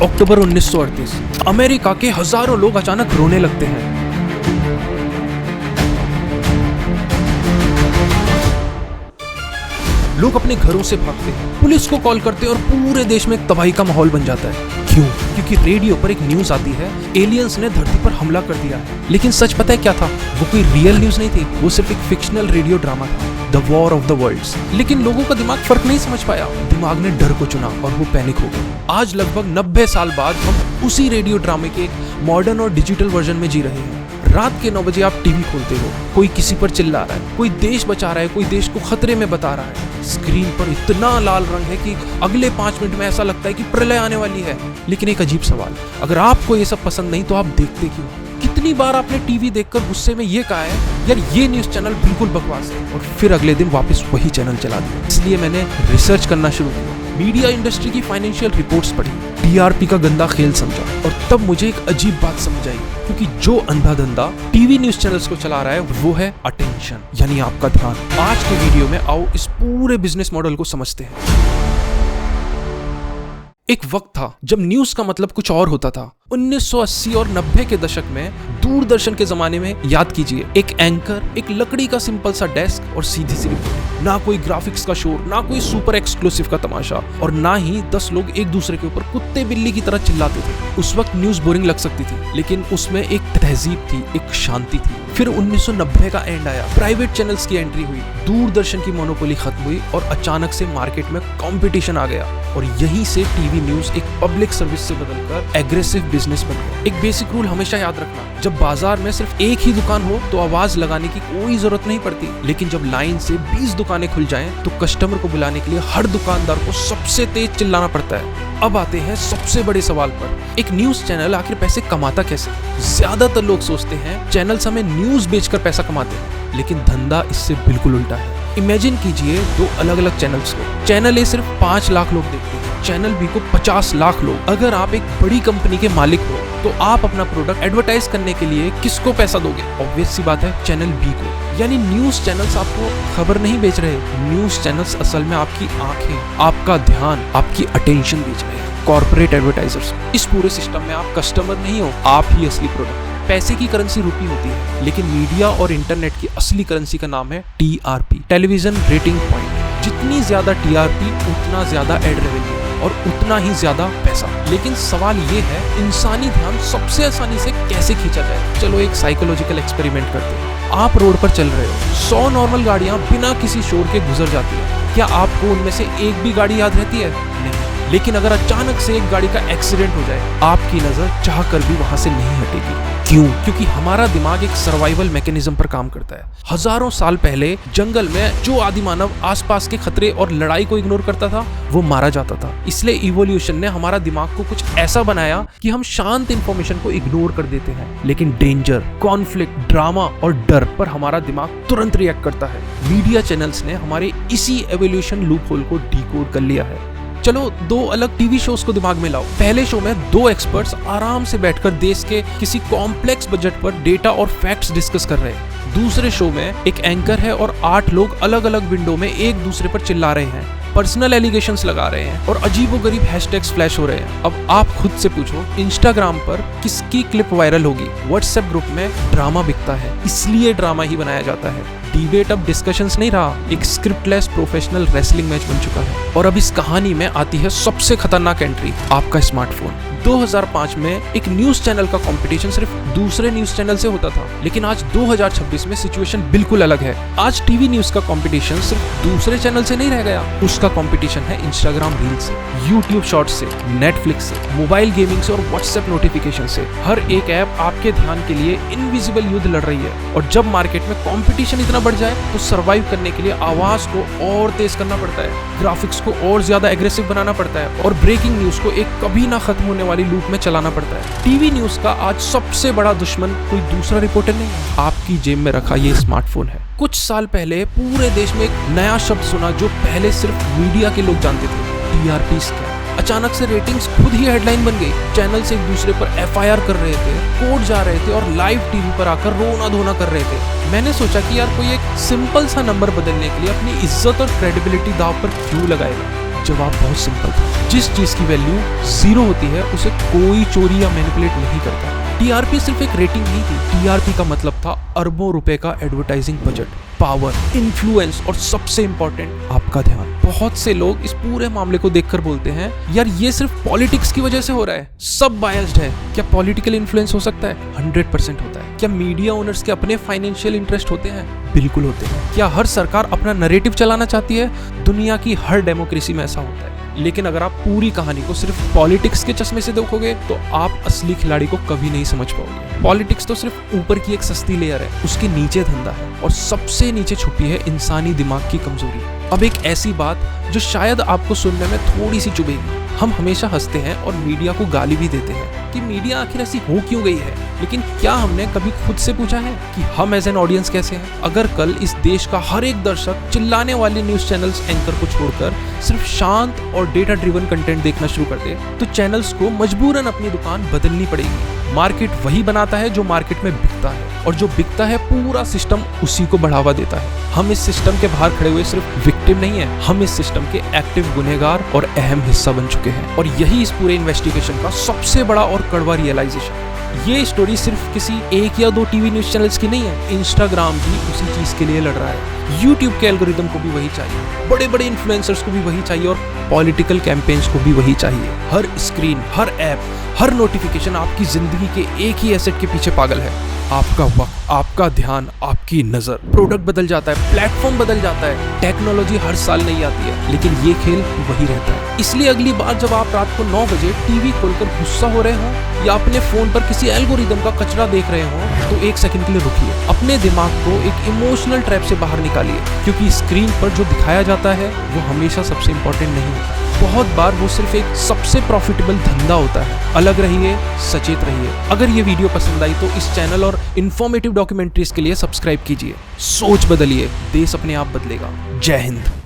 अक्टूबर 1938, America के हजारों लोग अचानक रोने लगते हैं। लोग अपने घरों से भागते हैं, पुलिस को कॉल करते हैं और पूरे देश में एक तबाही का माहौल बन जाता है। क्यों? क्योंकि रेडियो पर एक न्यूज आती है, एलियंस ने धरती पर हमला कर दिया है। लेकिन सच पता है क्या था? वो कोई रियल न्यूज नहीं थी, वो सिर्फ एक फिक्शनल रेडियो ड्रामा था, the war of the worlds. लेकिन लोगों का दिमाग फर्क नहीं समझ पाया, दिमाग ने डर को चुना और वो पैनिक हो गए। आज लगभग 90 साल बाद हम उसी रेडियो ड्रामे के एक मॉडर्न और डिजिटल वर्जन में जी रहे हैं। रात के 9 बजे आप टीवी खोलते हो, कोई किसी पर चिल्ला रहा है, कोई देश बचा रहा है, कोई देश को खतरे में बता रहा है। स्क्रीन पर इतना लाल रंग है कि अगले 5 मिनट में ऐसा लगता है कि प्रलय आने वाली है। लेकिन एक अजीब सवाल, अगर आपको ये सब पसंद नहीं तो आप देखते क्यों? कितनी बार आपने टीवी देखकर गुस्से में ये कहा है, यार ये न्यूज चैनल बिल्कुल बकवास है, और फिर अगले दिन वापस वही चैनल चला दिया। इसलिए मैंने रिसर्च करना शुरू किया, मीडिया इंडस्ट्री की फाइनेंशियल रिपोर्ट्स पढ़ी, टीआरपी का गंदा खेल समझा, और तब मुझे एक अजीब बात समझ आई, क्योंकि जो अंधा धंधा टीवी न्यूज चैनल्स को चला रहा है वो है अटेंशन, यानी आपका ध्यान। आज के वीडियो में आओ इस पूरे बिजनेस मॉडल को समझते हैं। एक वक्त था जब न्यूज का मतलब कुछ और होता था। 1980 और 90 के दशक में दूरदर्शन के जमाने में याद कीजिए, एक एंकर, एक लकड़ी का सिंपल सा डेस्क और सीधी सी रिपोर्ट। ना कोई ग्राफिक्स का शोर, ना कोई सुपर एक्सक्लूसिव का तमाशा, और ना ही 10 लोग एक दूसरे के ऊपर कुत्ते बिल्ली की तरह चिल्लाते थे। उस वक्त न्यूज बोरिंग लग सकती थी, लेकिन उसमें एक तहजीब थी, एक शांति थी। फिर 1990 का एंड आया, प्राइवेट चैनल्स की एंट्री हुई, दूरदर्शन की मोनोपोली खत्म हुई और अचानक से मार्केट में कंपटीशन आ गया, और यहीं से टीवी न्यूज एक पब्लिक सर्विस से बदलकर एग्रेसिव बिजनेस बन गया। एक बेसिक रूल हमेशा याद रखना, जब बाजार में सिर्फ एक ही दुकान हो तो आवाज लगाने की कोई जरूरत नहीं पड़ती, लेकिन जब लाइन से 20 दुकानें खुल जाएं तो कस्टमर को बुलाने के लिए हर दुकानदार को सबसे तेज चिल्लाना पड़ता है। अब आते हैं सबसे बड़े सवाल पर, एक न्यूज चैनल आखिर पैसे कमाता कैसे? ज्यादातर लोग सोचते हैं चैनल्स हमें न्यूज बेचकर पैसा कमाते हैं, लेकिन धंधा इससे बिल्कुल उल्टा है। इमेजिन कीजिए 2 अलग अलग चैनल्स को। चैनल ए सिर्फ 5 लाख लोग देखते हैं, चैनल बी को 50 लाख लोग। अगर आप एक बड़ी कंपनी के मालिक हो तो आप अपना प्रोडक्ट एडवर्टाइज करने के लिए किसको पैसा दोगे? ऑब्वियस सी बात है, चैनल बी को। यानी न्यूज चैनल्स आपको खबर नहीं बेच रहे, न्यूज चैनल्स असल में आपकी आंखें, आपका ध्यान, आपकी अटेंशन बेच रहे हैं कॉर्पोरेट एडवर्टाइजर्स। इस पूरे सिस्टम में आप कस्टमर नहीं हो, आप ही असली प्रोडक्ट। पैसे की करेंसी रुपी होती है, लेकिन मीडिया और इंटरनेट की असली करेंसी का नाम है टीआरपी, टेलीविजन रेटिंग पॉइंट। जितनी ज्यादा टीआरपी उतना ज्यादा एड रेवेन्यू और उतना ही ज्यादा पैसा। लेकिन सवाल ये है, इंसानी ध्यान सबसे आसानी से कैसे खींचा जाए? चलो एक साइकोलॉजिकल एक्सपेरिमेंट करते हैं। आप रोड पर चल रहे हो, 100 नॉर्मल गाड़ियां बिना किसी शोर के गुजर जाती है। क्या आपको उनमें से एक भी गाड़ी याद रहती है? नहीं। लेकिन अगर अचानक से एक गाड़ी का एक्सीडेंट हो जाए, आपकी नजर चाह कर भी वहां से नहीं हटेगी। क्यों? क्योंकि हमारा दिमाग एक सर्वाइवल मैकेनिज्म पर काम करता है। हजारों साल पहले जंगल में जो आदि मानव आसपास के खतरे और लड़ाई को इग्नोर करता था वो मारा जाता था। इसलिए इवोल्यूशन ने हमारा दिमाग को कुछ ऐसा बनाया कि हम शांत इंफॉर्मेशन को इग्नोर कर देते हैं, लेकिन डेंजर, कॉन्फ्लिक्ट, ड्रामा और डर पर हमारा दिमाग तुरंत रिएक्ट करता है। मीडिया चैनल्स ने हमारे इसी एवोल्यूशन लूप होल को डिकोड कर लिया है। चलो 2 अलग टीवी शोज को दिमाग में लाओ। पहले शो में 2 एक्सपर्ट्स आराम से बैठकर देश के किसी कॉम्प्लेक्स बजट पर डेटा और फैक्ट्स डिस्कस कर रहे हैं। दूसरे शो में एक एंकर है और 8 लोग अलग अलग विंडो में एक दूसरे पर चिल्ला रहे हैं, पर्सनल एलिगेशंस लगा रहे हैं और अजीबोगरीब हैशटैग्स फ्लैश हो रहे हैं। अब आप खुद से पूछो, इंस्टाग्राम पर किसकी क्लिप वायरल होगी? व्हाट्सएप ग्रुप में ड्रामा बिकता है, इसलिए ड्रामा ही बनाया जाता है। डिबेट अब डिस्कशंस नहीं रहा, एक स्क्रिप्टलेस प्रोफेशनल रेसलिंग मैच बन चुका है। और अब इस कहानी में आती है सबसे खतरनाक एंट्री, आपका स्मार्टफोन। 2005 में एक न्यूज चैनल का कंपटीशन सिर्फ दूसरे न्यूज चैनल से होता था, लेकिन आज 2026 में सिचुएशन बिल्कुल अलग है। आज टीवी न्यूज का कंपटीशन सिर्फ दूसरे चैनल से नहीं रह गया, उसका कंपटीशन है इंस्टाग्राम रील से, यूट्यूब शॉर्ट्स से, नेटफ्लिक्स से, मोबाइल गेमिंग से और व्हाट्सएप नोटिफिकेशन से। हर एक ऐप आपके ध्यान के लिए इनविजिबल युद्ध लड़ रही है। और जब मार्केट में कंपटीशन इतना बढ़ जाए तो सरवाइव करने के लिए आवाज को और तेज करना पड़ता है, ग्राफिक्स को और ज्यादा एग्रेसिव बनाना पड़ता है और ब्रेकिंग न्यूज को एक कभी ना खत्म होने वाली लूप में चलाना पड़ता है। टीवी न्यूज का आज सबसे बड़ा दुश्मन कोई दूसरा रिपोर्टर नहीं है, आपकी जेब में रखा ये स्मार्टफोन है। कुछ साल पहले पूरे देश में एक नया शब्द सुना जो पहले सिर्फ मीडिया के लोग जानते थे, टीआरपी स्कैम। अचानक से रेटिंग्स खुद ही हेडलाइन बन गई। चैनल्स एक दूसरे पर एफआईआर कर रहे थे, कोर्ट जा रहे थे और लाइव टीवी पर आकर रोना धोना कर रहे थे। मैंने सोचा कि यार कोई एक सिंपल सा नंबर बदलने के लिए अपनी इज्जत और क्रेडिबिलिटी दांव पर क्यों लगाएगा। जवाब बहुत सिंपल था। जिस चीज की वैल्यू 0 होती है उसे कोई चोरी या मैनिपुलेट नहीं करता। टीआरपी सिर्फ एक रेटिंग नहीं थी, टीआरपी का मतलब था अरबों रुपए का एडवर्टाइजिंग बजट, पावर, इन्फ्लुएंस और सबसे इंपॉर्टेंट आपका ध्यान। बहुत से लोग इस पूरे मामले को देखकर बोलते हैं यार ये सिर्फ पॉलिटिक्स की वजह से हो रहा है, सब बायस्ड है। क्या पॉलिटिकल इन्फ्लुएंस हो सकता है? 100% होता है। क्या मीडिया ओनर्स के अपने फाइनेंशियल इंटरेस्ट होते हैं? बिल्कुल होते हैं। क्या हर सरकार अपना नैरेटिव चलाना चाहती है? दुनिया की हर डेमोक्रेसी में ऐसा होता है। लेकिन अगर आप पूरी कहानी को सिर्फ पॉलिटिक्स के चश्मे से देखोगे तो आप असली खिलाड़ी को कभी नहीं समझ पाओगे। पॉलिटिक्स तो सिर्फ ऊपर की एक सस्ती लेयर है, उसके नीचे धंधा है और सबसे नीचे छुपी है इंसानी दिमाग की कमजोरी। अब एक ऐसी बात जो शायद आपको सुनने में थोड़ी सी चुभेगी। हम हमेशा हंसते हैं और मीडिया को गाली भी देते हैं कि मीडिया आखिर ऐसी हो क्यों गई है, लेकिन क्या हमने कभी खुद से पूछा है कि हम एज एन ऑडियंस कैसे हैं? अगर कल इस देश का हर एक दर्शक चिल्लाने वाले न्यूज चैनल्स एंकर को छोड़कर सिर्फ शांत और डेटा ड्रिवन कंटेंट देखना शुरू कर दे तो चैनल्स को मजबूरन अपनी दुकान बदलनी पड़ेगी। मार्केट वही बनाता है जो मार्केट में बिकता है और जो बिकता है पूरा सिस्टम उसी को बढ़ावा देता है। हम इस सिस्टम के बाहर खड़े हुए सिर्फ विक्टिम नहीं है, हम इस सिस्टम के एक्टिव गुनहगार और अहम हिस्सा बन चुके हैं। और यही इस पूरे इन्वेस्टिगेशन का सबसे बड़ा और कड़वा रियलाइजेशन है। ये स्टोरी सिर्फ किसी एक या दो टीवी न्यूज चैनल्स की नहीं है। इंस्टाग्राम भी उसी चीज के लिए लड़ रहा है, यूट्यूब के एल्गोरिदम को भी वही चाहिए, बड़े बड़े इन्फ्लुएंसर्स को भी वही चाहिए और पॉलिटिकल कैंपेन्स को भी वही चाहिए। हर स्क्रीन, हर ऐप, हर नोटिफिकेशन आपकी जिंदगी के एक ही एसेट के पीछे पागल है, आपका वक्त, आपका ध्यान, आपकी नजर। प्रोडक्ट बदल जाता है, प्लेटफॉर्म बदल जाता है, टेक्नोलॉजी हर साल नहीं आती है, लेकिन ये खेल वही रहता है। इसलिए अगली बार जब आप रात को 9 बजे टीवी खोलकर गुस्सा हो रहे हो या अपने फोन पर किसी एल्गोरिदम का कचरा देख रहे हो तो एक सेकंड के लिए रुकिए, अपने दिमाग को एक इमोशनल ट्रैप से बाहर निकालिए, क्योंकि स्क्रीन पर जो दिखाया जाता है वो हमेशा सबसे इंपॉर्टेंट नहीं होता। बहुत बार वो सिर्फ एक सबसे प्रॉफिटेबल धंधा होता है। अलग रहिए, सचेत रहिए। अगर ये वीडियो पसंद आई तो इस चैनल और इन्फॉर्मेटिव डॉक्यूमेंट्रीज के लिए सब्सक्राइब कीजिए। सोच बदलिए, देश अपने आप बदलेगा। जय हिंद।